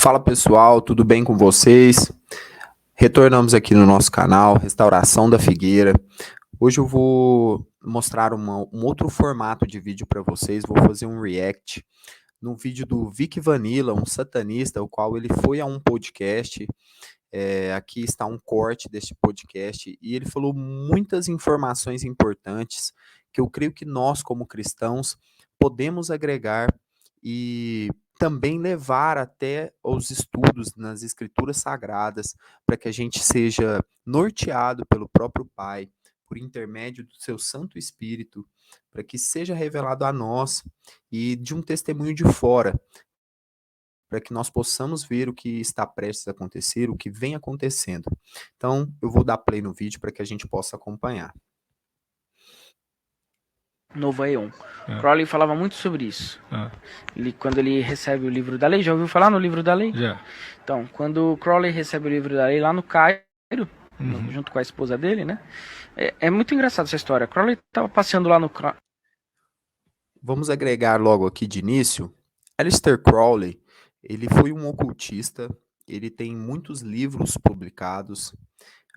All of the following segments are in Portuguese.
Fala pessoal, tudo bem com vocês? Retornamos aqui no nosso canal Restauração da Figueira. Hoje eu vou mostrar um outro formato de vídeo para vocês. Vou fazer um react no vídeo do Vic Vanilla, um satanista, o qual ele foi a um podcast. Aqui está um corte deste podcast e ele falou muitas informações importantes que eu creio que nós, como cristãos, podemos agregar e também levar até os estudos nas escrituras sagradas, para que a gente seja norteado pelo próprio Pai, por intermédio do seu Santo Espírito, para que seja revelado a nós e de um testemunho de fora, para que nós possamos ver o que está prestes a acontecer, o que vem acontecendo. Então, eu vou dar play no vídeo para que a gente possa acompanhar. Novo Aeon. Crowley falava muito sobre isso. Quando ele recebe o livro da lei, já ouviu falar no livro da lei? Já. Então, quando Crowley recebe o livro da lei lá no Cairo, junto com a esposa dele, né? É muito engraçado essa história. Crowley estava passeando lá no... Vamos agregar logo aqui de início. Aleister Crowley, ele foi um ocultista, ele tem muitos livros publicados.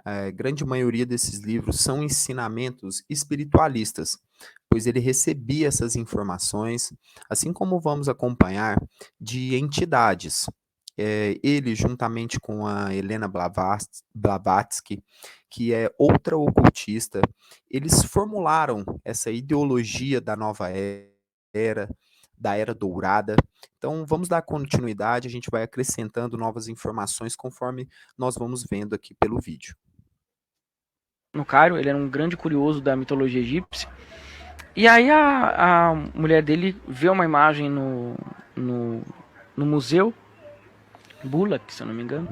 A grande maioria desses livros são ensinamentos espiritualistas, pois ele recebia essas informações, assim como vamos acompanhar, de entidades. Ele, juntamente com a Helena Blavatsky, que é outra ocultista, eles formularam essa ideologia da nova era, da Era Dourada. Então, vamos dar continuidade, a gente vai acrescentando novas informações conforme nós vamos vendo aqui pelo vídeo. No Cairo, ele era um grande curioso da mitologia egípcia. E aí a mulher dele vê uma imagem no museu Bullock, se eu não me engano,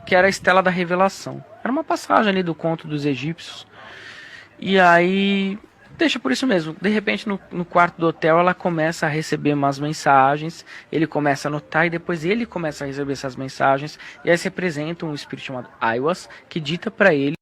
que era a Estela da Revelação. Era uma passagem ali do conto dos egípcios. E aí deixa por isso mesmo. De repente, no quarto do hotel, ela começa a receber umas mensagens. Ele começa a anotar e depois ele começa a receber essas mensagens. E aí se apresenta um espírito chamado Aiwass, que dita para ele.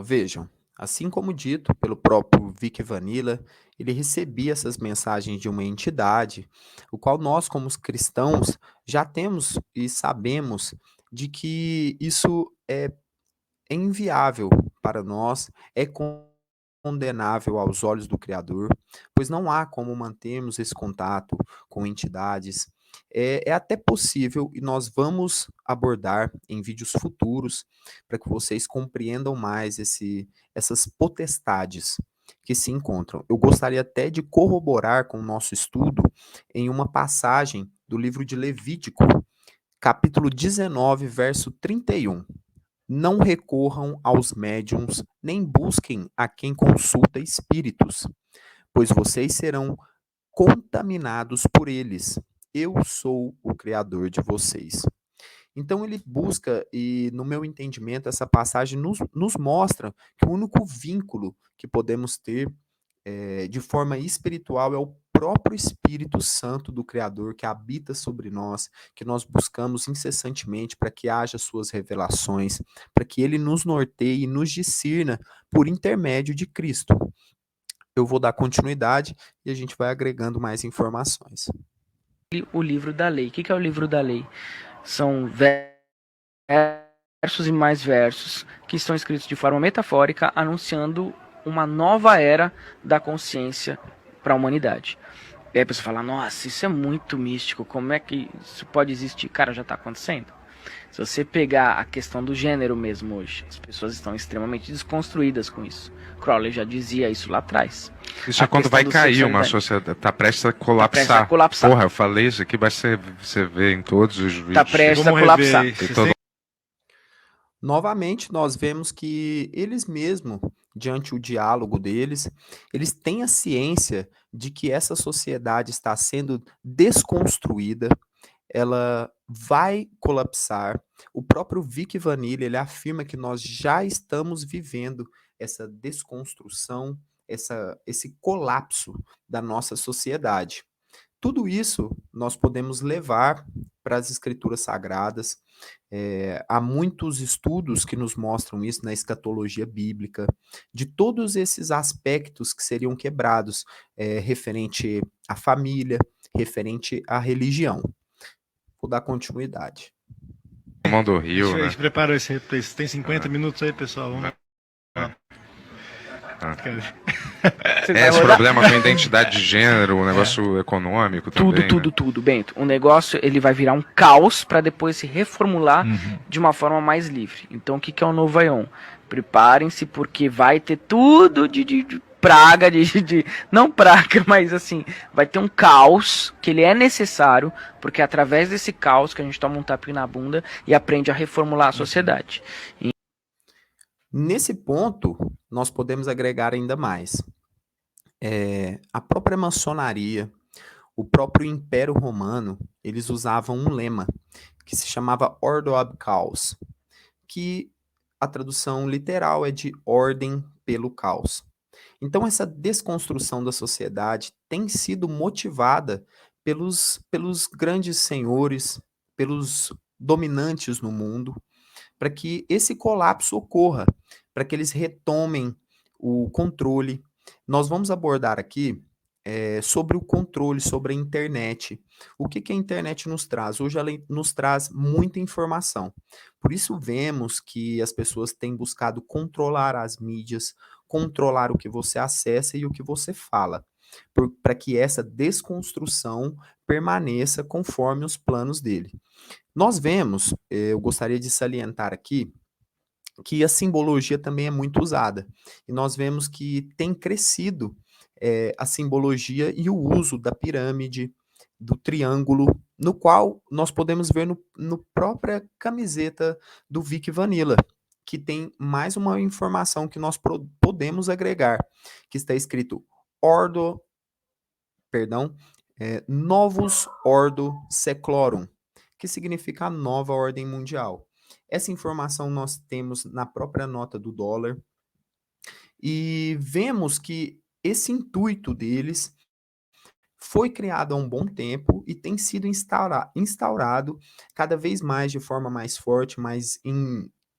Vejam, assim como dito pelo próprio Vic Vanilla, ele recebia essas mensagens de uma entidade, o qual nós, como os cristãos, já temos e sabemos de que isso é inviável para nós, é condenável aos olhos do Criador, pois não há como mantermos esse contato com entidades. É até possível, e nós vamos abordar em vídeos futuros, para que vocês compreendam mais essas potestades que se encontram. Eu gostaria até de corroborar com o nosso estudo em uma passagem do livro de Levítico, capítulo 19, verso 31. Não recorram aos médiuns, nem busquem a quem consulta espíritos, pois vocês serão contaminados por eles. Eu sou o Criador de vocês. Então ele busca, e no meu entendimento, essa passagem nos mostra que o único vínculo que podemos ter de forma espiritual é o próprio Espírito Santo do Criador que habita sobre nós, que nós buscamos incessantemente para que haja suas revelações, para que ele nos norteie e nos discirna por intermédio de Cristo. Eu vou dar continuidade e a gente vai agregando mais informações. O livro da lei. O que é o livro da lei? São versos e mais versos que estão escritos de forma metafórica, anunciando uma nova era da consciência para a humanidade. E aí a pessoa fala, nossa, isso é muito místico, como é que isso pode existir? Cara, já está acontecendo. Se você pegar a questão do gênero mesmo hoje, as pessoas estão extremamente desconstruídas com isso. Crowley já dizia isso lá atrás. Isso é quando vai cair uma sociedade, tá prestes a colapsar. Tá prestes a colapsar. Porra, eu falei isso aqui, você vê em todos os vídeos. Tá prestes a colapsar. Novamente, nós vemos que eles mesmos, diante do diálogo deles, eles têm a ciência de que essa sociedade está sendo desconstruída, ela vai colapsar. O próprio Vic Vanilla, ele afirma que nós já estamos vivendo essa desconstrução, esse colapso da nossa sociedade. Tudo isso nós podemos levar para as escrituras sagradas. Há muitos estudos que nos mostram isso na escatologia bíblica, de todos esses aspectos que seriam quebrados, referente à família, referente à religião. Vou dar continuidade. Mão do Rio, A né? gente preparou esse replay. Tem 50 minutos aí, pessoal. Vamos lá. Esse problema com a identidade de gênero, o negócio econômico também, Tudo, Bento. O negócio, ele vai virar um caos para depois se reformular de uma forma mais livre. Então, o que é o novo Aion? Preparem-se, porque vai ter tudo de praga, não praga, mas assim, vai ter um caos que ele é necessário, porque é através desse caos que a gente toma um tapinha na bunda e aprende a reformular a sociedade. Nesse ponto, nós podemos agregar ainda mais. A própria maçonaria, o próprio Império Romano, eles usavam um lema que se chamava Ordo ab Caos, que a tradução literal é de ordem pelo caos. Então, essa desconstrução da sociedade tem sido motivada pelos grandes senhores, pelos dominantes no mundo, para que esse colapso ocorra, para que eles retomem o controle. Nós vamos abordar aqui sobre o controle, sobre a internet. O que a internet nos traz? Hoje ela nos traz muita informação. Por isso vemos que as pessoas têm buscado controlar as mídias, controlar o que você acessa e o que você fala, para que essa desconstrução permaneça conforme os planos dele. Nós vemos, eu gostaria de salientar aqui, que a simbologia também é muito usada. E nós vemos que tem crescido a simbologia e o uso da pirâmide, do triângulo, no qual nós podemos ver no própria camiseta do Vic Vanilla, que tem mais uma informação que nós podemos agregar, que está escrito Novus Ordo Seclorum, que significa a nova ordem mundial. Essa informação nós temos na própria nota do dólar e vemos que esse intuito deles foi criado há um bom tempo e tem sido instaurado cada vez mais de forma mais forte,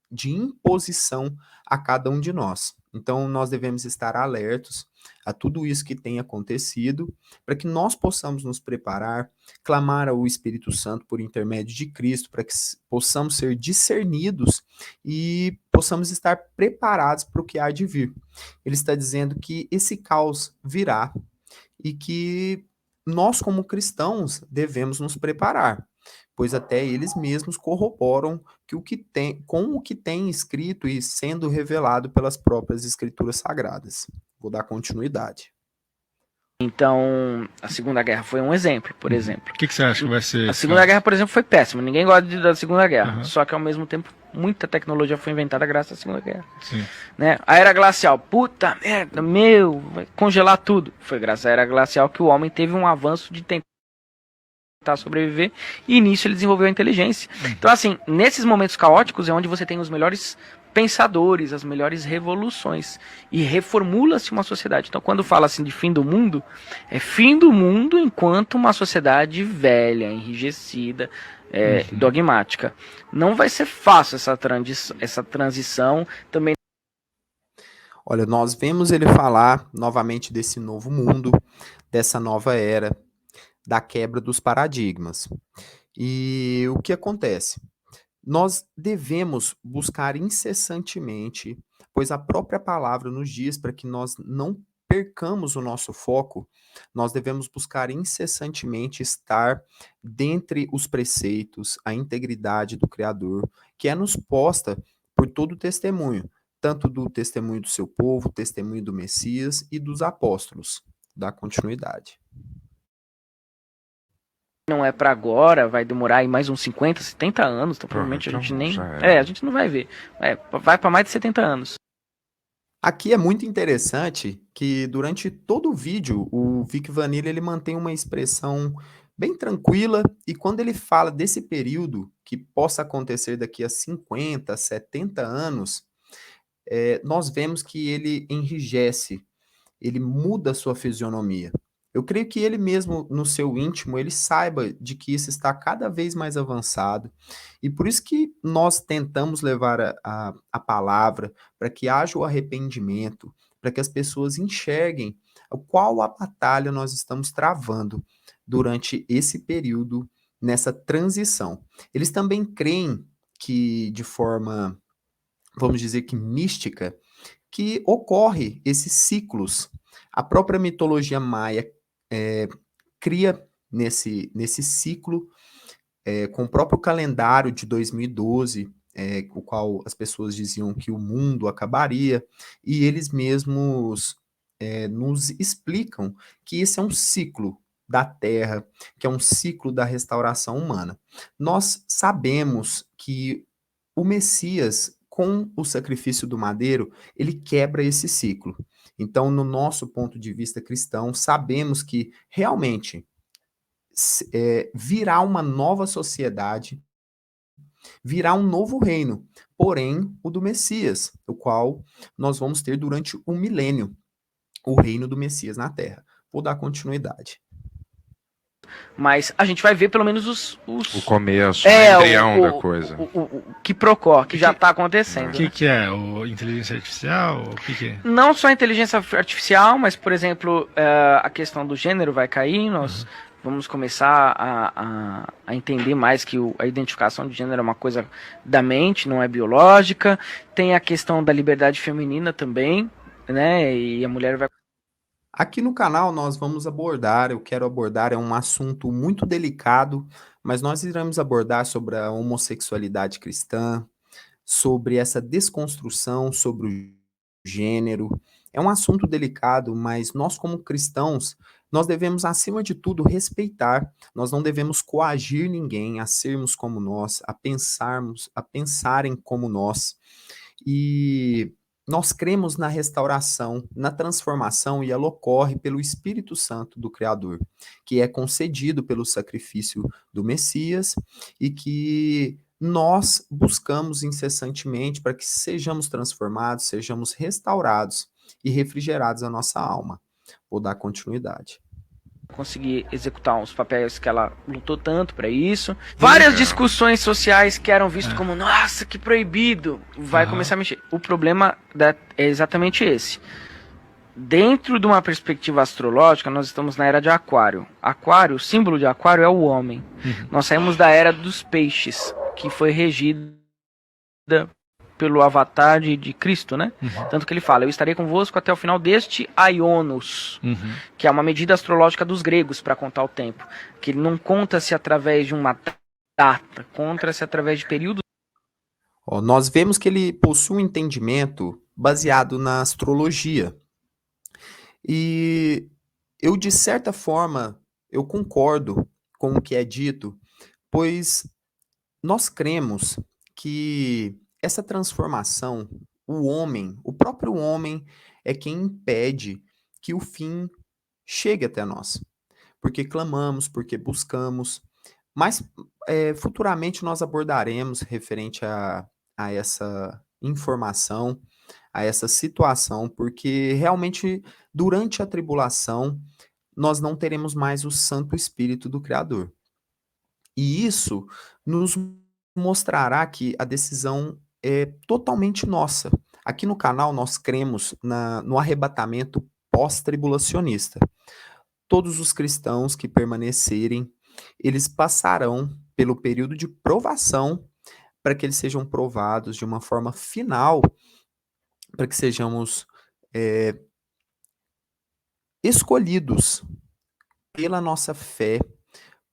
de imposição a cada um de nós. Então, nós devemos estar alertos a tudo isso que tem acontecido, para que nós possamos nos preparar, clamar ao Espírito Santo por intermédio de Cristo, para que possamos ser discernidos e possamos estar preparados para o que há de vir. Ele está dizendo que esse caos virá e que nós, como cristãos, devemos nos preparar, pois até eles mesmos corroboram com o que tem escrito e sendo revelado pelas próprias escrituras sagradas. Vou dar continuidade. Então, a Segunda Guerra foi um exemplo, por exemplo. O que você acha que vai ser? A Segunda Guerra, por exemplo, foi péssima. Ninguém gosta da Segunda Guerra. Só que, ao mesmo tempo, muita tecnologia foi inventada graças à Segunda Guerra. Sim. Né? A Era Glacial. Puta merda, vai congelar tudo. Foi graças à Era Glacial que o homem teve um avanço de tentar sobreviver, e nisso ele desenvolveu a inteligência. Então, assim, nesses momentos caóticos é onde você tem os melhores pensadores, as melhores revoluções, e reformula-se uma sociedade. Então, quando fala assim de fim do mundo, é fim do mundo enquanto uma sociedade velha, enrijecida, dogmática. Não vai ser fácil essa transição também. Olha, nós vemos ele falar novamente desse novo mundo, dessa nova era, da quebra dos paradigmas. E o que acontece? Nós devemos buscar incessantemente, pois a própria palavra nos diz para que nós não percamos o nosso foco, nós devemos buscar incessantemente estar dentre os preceitos, a integridade do Criador, que é nos posta por todo o testemunho, tanto do testemunho do seu povo, testemunho do Messias e dos apóstolos. Dá continuidade. Não é para agora, vai demorar aí mais uns 50, 70 anos, então provavelmente a gente nem... a gente não vai ver. Vai para mais de 70 anos. Aqui é muito interessante que durante todo o vídeo, o Vic Vanilla ele mantém uma expressão bem tranquila, e quando ele fala desse período que possa acontecer daqui a 50, 70 anos, nós vemos que ele enrijece, ele muda a sua fisionomia. Eu creio que ele mesmo, no seu íntimo, ele saiba de que isso está cada vez mais avançado. E por isso que nós tentamos levar a palavra para que haja o arrependimento, para que as pessoas enxerguem qual a batalha nós estamos travando durante esse período nessa transição. Eles também creem que, de forma, vamos dizer que mística, que ocorre esses ciclos. A própria mitologia maia cria nesse ciclo, com o próprio calendário de 2012, o qual as pessoas diziam que o mundo acabaria, e eles mesmos nos explicam que esse é um ciclo da Terra, que é um ciclo da restauração humana. Nós sabemos que o Messias, com o sacrifício do madeiro, ele quebra esse ciclo. Então, no nosso ponto de vista cristão, sabemos que realmente virá uma nova sociedade, virá um novo reino, porém o do Messias, o qual nós vamos ter durante um milênio, o reino do Messias na Terra. Vou dar continuidade. Mas a gente vai ver pelo menos o começo, o embrião da coisa. O quiprocó, que já está acontecendo. O que é? O inteligência artificial? O que é? Não só a inteligência artificial, mas, por exemplo, a questão do gênero vai cair, nós vamos começar a entender mais que a identificação de gênero é uma coisa da mente, não é biológica. Tem a questão da liberdade feminina também, né? E a mulher vai... Aqui no canal nós vamos abordar, eu quero abordar, é um assunto muito delicado, mas nós iremos abordar sobre a homossexualidade cristã, sobre essa desconstrução, sobre o gênero. É um assunto delicado, mas nós como cristãos, nós devemos acima de tudo respeitar, nós não devemos coagir ninguém a sermos como nós, a pensarem como nós. E nós cremos na restauração, na transformação, e ela ocorre pelo Espírito Santo do Criador, que é concedido pelo sacrifício do Messias e que nós buscamos incessantemente para que sejamos transformados, sejamos restaurados e refrigerados a nossa alma. Vou dar continuidade. Conseguir executar uns papéis que ela lutou tanto para isso. Várias discussões sociais que eram vistas como, nossa, que proibido, vai começar a mexer. O problema é exatamente esse. Dentro de uma perspectiva astrológica, nós estamos na era de Aquário. Aquário, o símbolo de Aquário é o homem. Nós saímos da era dos peixes, que foi regida pelo avatar de Cristo, né? Tanto que ele fala, eu estarei convosco até o final deste Aionos, que é uma medida astrológica dos gregos para contar o tempo, que ele não conta-se através de uma data, conta-se através de períodos. Nós vemos que ele possui um entendimento baseado na astrologia. E eu, de certa forma, eu concordo com o que é dito, pois nós cremos que essa transformação, o próprio homem é quem impede que o fim chegue até nós. Porque clamamos, porque buscamos, mas futuramente nós abordaremos referente a essa informação, a essa situação, porque realmente durante a tribulação nós não teremos mais o Santo Espírito do Criador. E isso nos mostrará que a decisão é totalmente nossa. Aqui no canal nós cremos no arrebatamento pós-tribulacionista. Todos os cristãos que permanecerem, eles passarão pelo período de provação para que eles sejam provados de uma forma final, para que sejamos escolhidos pela nossa fé,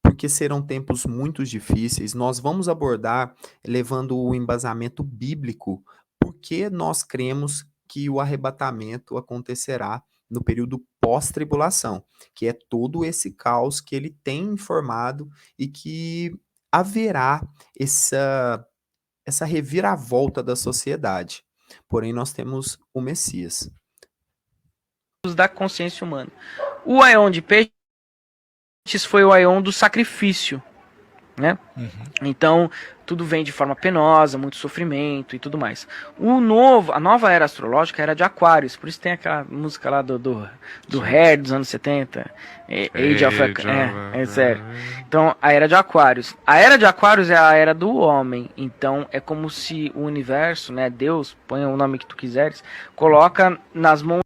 porque serão tempos muito difíceis. Nós vamos abordar, levando o embasamento bíblico, porque nós cremos que o arrebatamento acontecerá no período pós-tribulação, que é todo esse caos que ele tem informado e que haverá essa reviravolta da sociedade. Porém, nós temos o Messias. Da consciência humana. O Aion de peixes foi o Aion do sacrifício, né? Então, tudo vem de forma penosa, muito sofrimento e tudo mais. A nova era astrológica era de Aquários, por isso tem aquela música lá do Hair dos anos 70, Age of é sério. Então, a era de Aquários. A era de Aquários é a era do homem, então é como se o universo, né, Deus, põe o nome que tu quiseres, coloca nas mãos.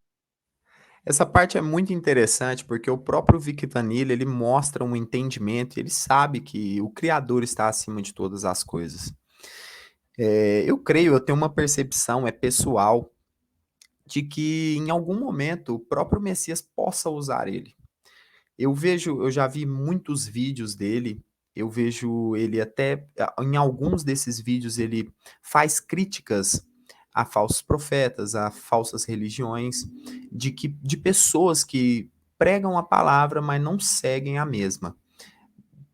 Essa parte é muito interessante, porque o próprio Vic Vanilla, ele mostra um entendimento, ele sabe que o criador está acima de todas as coisas. Eu creio, eu tenho uma percepção, é pessoal, de que em algum momento o próprio Messias possa usar ele. Eu já vi muitos vídeos dele, eu vejo ele até, em alguns desses vídeos ele faz críticas a falsos profetas, a falsas religiões, de pessoas que pregam a palavra, mas não seguem a mesma.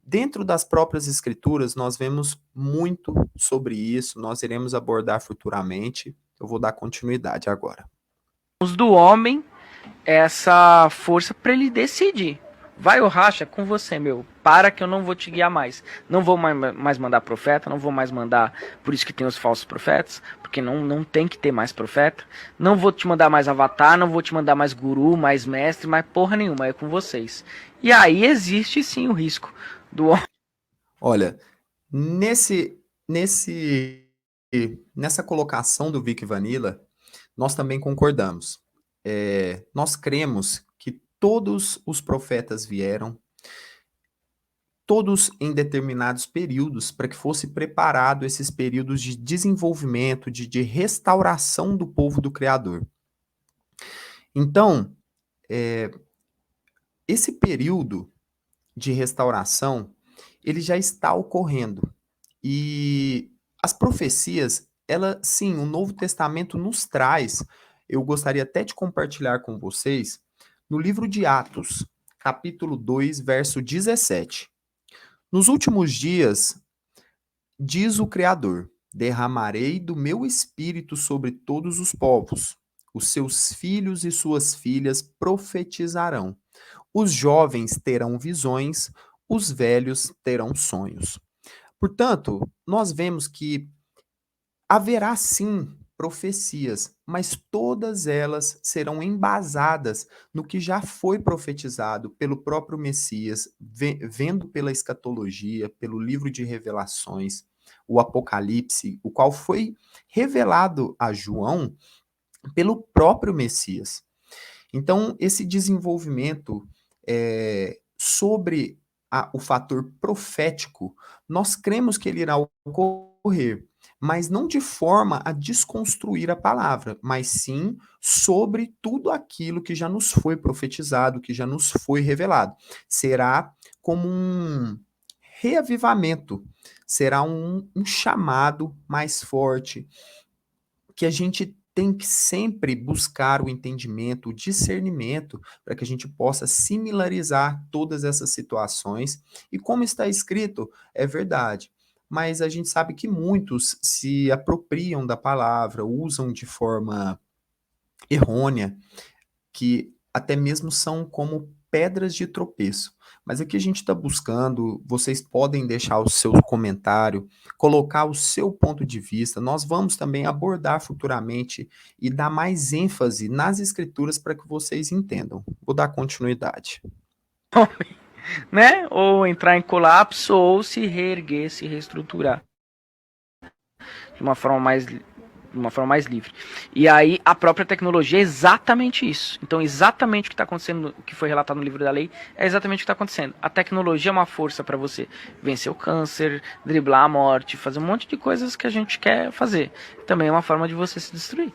Dentro das próprias escrituras, nós vemos muito sobre isso, nós iremos abordar futuramente. Eu vou dar continuidade agora. Do homem essa força para ele decidir. Vai o racha com você, meu. Para que eu não vou te guiar mais. Não vou mais mandar profeta, não vou mais mandar. Por isso que tem os falsos profetas, porque não tem que ter mais profeta. Não vou te mandar mais avatar, não vou te mandar mais guru, mais mestre, mais porra nenhuma, é com vocês. E aí existe sim o risco do homem. Olha, nessa colocação do Vic Vanilla, nós também concordamos. Nós cremos que todos os profetas vieram, todos em determinados períodos, para que fosse preparado esses períodos de desenvolvimento, de restauração do povo do Criador. Então, esse período de restauração, ele já está ocorrendo. E as profecias, ela, sim, o Novo Testamento nos traz, eu gostaria até de compartilhar com vocês, no livro de Atos, capítulo 2, verso 17. Nos últimos dias, diz o Criador, derramarei do meu espírito sobre todos os povos. Os seus filhos e suas filhas profetizarão. Os jovens terão visões, os velhos terão sonhos. Portanto, nós vemos que haverá sim profecias, mas todas elas serão embasadas no que já foi profetizado pelo próprio Messias, vendo pela escatologia, pelo livro de Revelações, o Apocalipse, o qual foi revelado a João pelo próprio Messias. Então, esse desenvolvimento sobre o fator profético, nós cremos que ele irá ocorrer, mas não de forma a desconstruir a palavra, mas sim sobre tudo aquilo que já nos foi profetizado, que já nos foi revelado. Será como um reavivamento, será um chamado mais forte, que a gente tem que sempre buscar o entendimento, o discernimento, para que a gente possa similarizar todas essas situações. E como está escrito, é verdade. Mas a gente sabe que muitos se apropriam da palavra, usam de forma errônea, que até mesmo são como pedras de tropeço. Mas aqui a gente está buscando, vocês podem deixar o seu comentário, colocar o seu ponto de vista. Nós vamos também abordar futuramente e dar mais ênfase nas escrituras para que vocês entendam. Vou dar continuidade. Né? Ou entrar em colapso ou se reerguer, se reestruturar de uma forma mais livre. E aí a própria tecnologia é exatamente isso. Então exatamente o que está acontecendo, o que foi relatado no livro da lei, é exatamente o que está acontecendo. A tecnologia é uma força para você vencer o câncer, driblar a morte, fazer um monte de coisas que a gente quer fazer. Também é uma forma de você se destruir.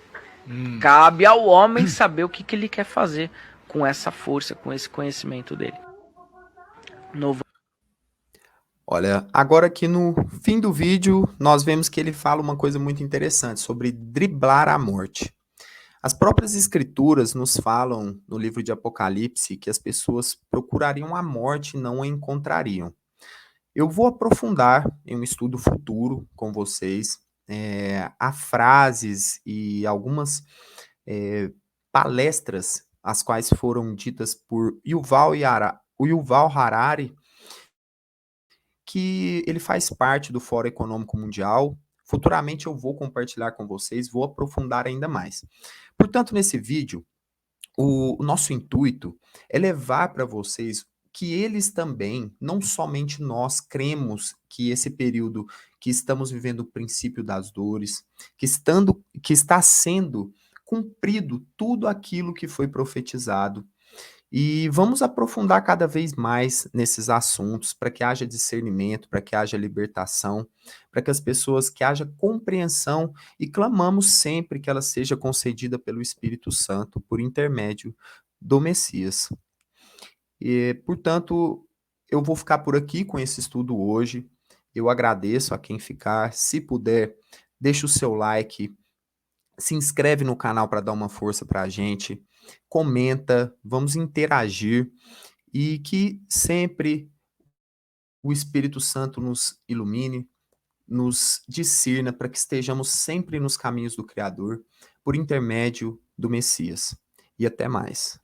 Cabe ao homem saber o que ele quer fazer com essa força, com esse conhecimento dele. Novo. Olha, agora aqui no fim do vídeo, nós vemos que ele fala uma coisa muito interessante sobre driblar a morte. As próprias escrituras nos falam no livro de Apocalipse que as pessoas procurariam a morte e não a encontrariam. Eu vou aprofundar em um estudo futuro com vocês há frases e algumas palestras, as quais foram ditas por Yuval Harari, que ele faz parte do Fórum Econômico Mundial. Futuramente eu vou compartilhar com vocês, vou aprofundar ainda mais. Portanto, nesse vídeo, o nosso intuito é levar para vocês que eles também, não somente nós, cremos que esse período que estamos vivendo o princípio das dores, que está sendo cumprido tudo aquilo que foi profetizado. E vamos aprofundar cada vez mais nesses assuntos, para que haja discernimento, para que haja libertação, para que as pessoas, que haja compreensão, e clamamos sempre que ela seja concedida pelo Espírito Santo, por intermédio do Messias. E, portanto, eu vou ficar por aqui com esse estudo hoje. Eu agradeço a quem ficar. Se puder, deixa o seu like, se inscreve no canal para dar uma força para a gente, comenta, vamos interagir e que sempre o Espírito Santo nos ilumine, nos discirna para que estejamos sempre nos caminhos do Criador, por intermédio do Messias. E até mais.